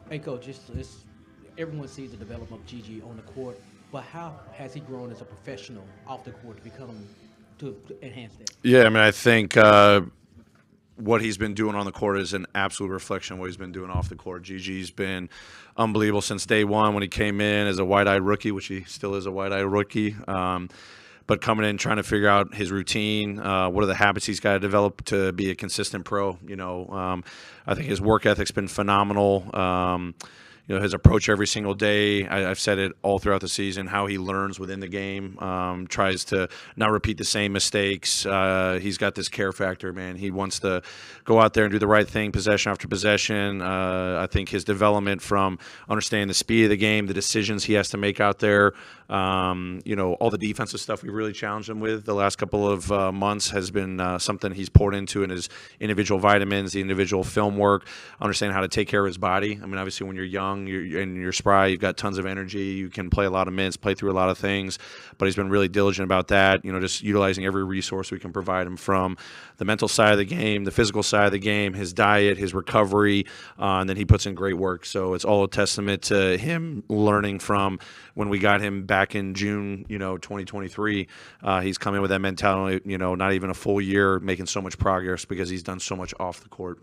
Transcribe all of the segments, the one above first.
Hey, Coach, everyone sees the development of Gigi on the court, but how has he grown as a professional off the court to enhance that? Yeah, I mean, I think what he's been doing on the court is an absolute reflection of what he's been doing off the court. Gigi's been unbelievable since day one when he came in as a wide-eyed rookie, which he still is a wide-eyed rookie. But coming in, trying to figure out his routine, what are the habits he's got to develop to be a consistent pro. I think his work ethic's been phenomenal. His approach every single day. I've said it all throughout the season. How he learns within the game, tries to not repeat the same mistakes. He's got this care factor, man. He wants to go out there and do the right thing, possession after possession. I think his development from understanding the speed of the game, the decisions he has to make out there, all the defensive stuff we really challenged him with the last couple of months has been something he's poured into in his individual vitamins, the individual film work, understanding how to take care of his body. I mean, obviously, when you're young and you're spry, you've got tons of energy. You can play a lot of minutes, play through a lot of things. But he's been really diligent about that. Just utilizing every resource we can provide him, from the mental side of the game, the physical side of the game, his diet, his recovery, and then he puts in great work. So it's all a testament to him learning from when we got him back in June, 2023. He's come in with that mentality, not even a full year, making so much progress because he's done so much off the court.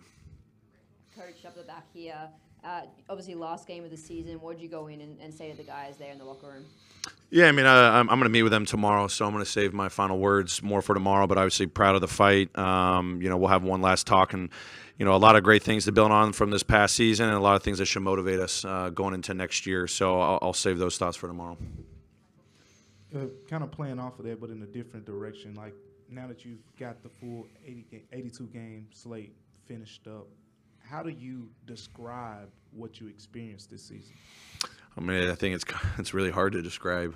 Coach, up the back here. Obviously, last game of the season, what did you go in and say to the guys there in the locker room? Yeah, I mean, I'm going to meet with them tomorrow, so I'm going to save my final words more for tomorrow. But obviously, proud of the fight. We'll have one last talk, and a lot of great things to build on from this past season, and a lot of things that should motivate us going into next year. So I'll save those thoughts for tomorrow. Kind of playing off of that, but in a different direction. Like, now that you've got the full 82 game slate finished up, how do you describe what you experienced this season? I mean, I think it's really hard to describe.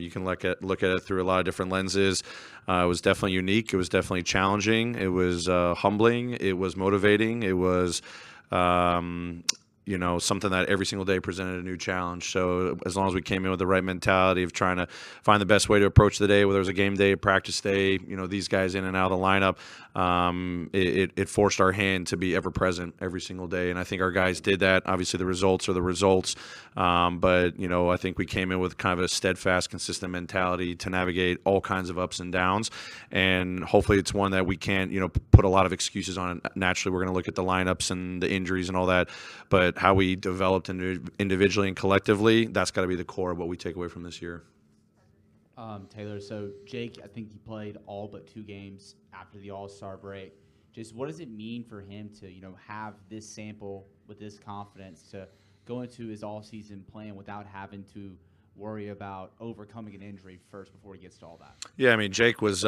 You can look at it through a lot of different lenses. It was definitely unique. It was definitely challenging. It was humbling. It was motivating. It was something that every single day presented a new challenge. So as long as we came in with the right mentality of trying to find the best way to approach the day, whether it was a game day, a practice day, these guys in and out of the lineup, it forced our hand to be ever present every single day. And I think our guys did that. Obviously the results are the results. But I think we came in with kind of a steadfast, consistent mentality to navigate all kinds of ups and downs. And hopefully it's one that we can't, put a lot of excuses on it. Naturally, we're going to look at the lineups and the injuries and all that. But how we developed individually and collectively, that's got to be the core of what we take away from this year. Taylor, so Jake, I think he played all but 2 games after the All-Star break. Just what does it mean for him to, have this sample with this confidence to go into his all-season plan without having to worry about overcoming an injury first before he gets to all that? Yeah, I mean, Jake was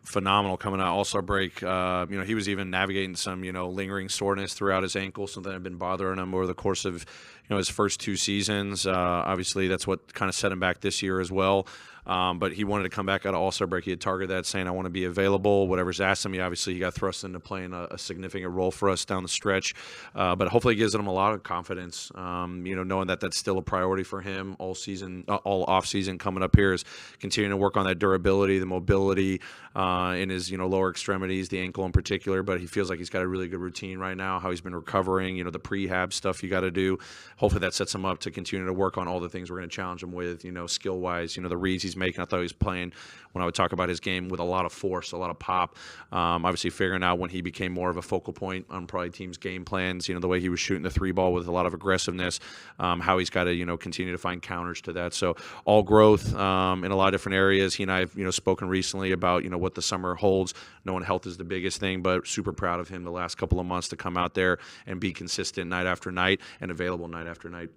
phenomenal coming out All-Star break. He was even navigating some, lingering soreness throughout his ankle, something that had been bothering him over the course of, his first 2 seasons. Obviously, that's what kind of set him back this year as well. But he wanted to come back out of All-Star break. He had targeted that, saying, I want to be available. Whatever's asked him, he got thrust into playing a significant role for us down the stretch. But hopefully it gives him a lot of confidence, knowing that that's still a priority for him all season, all off-season coming up here, is continuing to work on that durability, the mobility in his, lower extremities, the ankle in particular. But he feels like he's got a really good routine right now, how he's been recovering, the prehab stuff you got to do. Hopefully that sets him up to continue to work on all the things we're going to challenge him with, skill-wise, the reads he's making. I thought he was playing, when I would talk about his game, with a lot of force, a lot of pop. Obviously figuring out when he became more of a focal point on probably teams' game plans, the way he was shooting the 3 ball with a lot of aggressiveness, how he's got to, continue to find counters to that. So all growth in a lot of different areas. He and I have, spoken recently about, what the summer holds, knowing health is the biggest thing, but super proud of him the last couple of months to come out there and be consistent night after night and available night after night.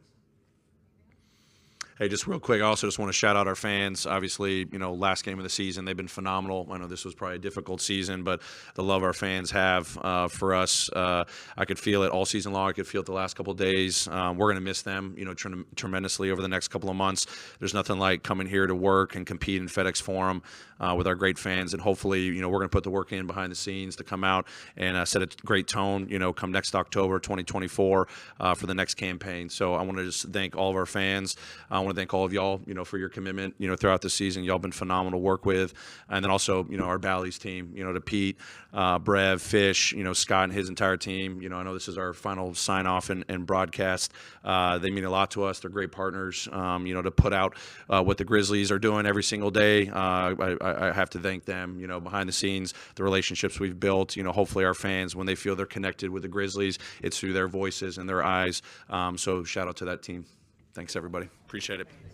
Hey, just real quick, I also just want to shout out our fans. Obviously, last game of the season, they've been phenomenal. I know this was probably a difficult season, but the love our fans have for us, I could feel it all season long. I could feel it the last couple of days. We're going to miss them, tremendously over the next couple of months. There's nothing like coming here to work and compete in FedEx Forum with our great fans, and hopefully, we're going to put the work in behind the scenes to come out and set a great tone, come next October 2024 for the next campaign. So I want to just thank all of our fans. I want to thank all of y'all, for your commitment, throughout the season. Y'all been phenomenal to work with. And then also, our Bally's team, to Pete, Brev, Fish, Scott and his entire team. I know this is our final sign-off and broadcast. They mean a lot to us. They're great partners, to put out what the Grizzlies are doing every single day. I have to thank them, behind the scenes, the relationships we've built. Hopefully our fans, when they feel they're connected with the Grizzlies, it's through their voices and their eyes. So shout out to that team. Thanks, everybody. Appreciate it.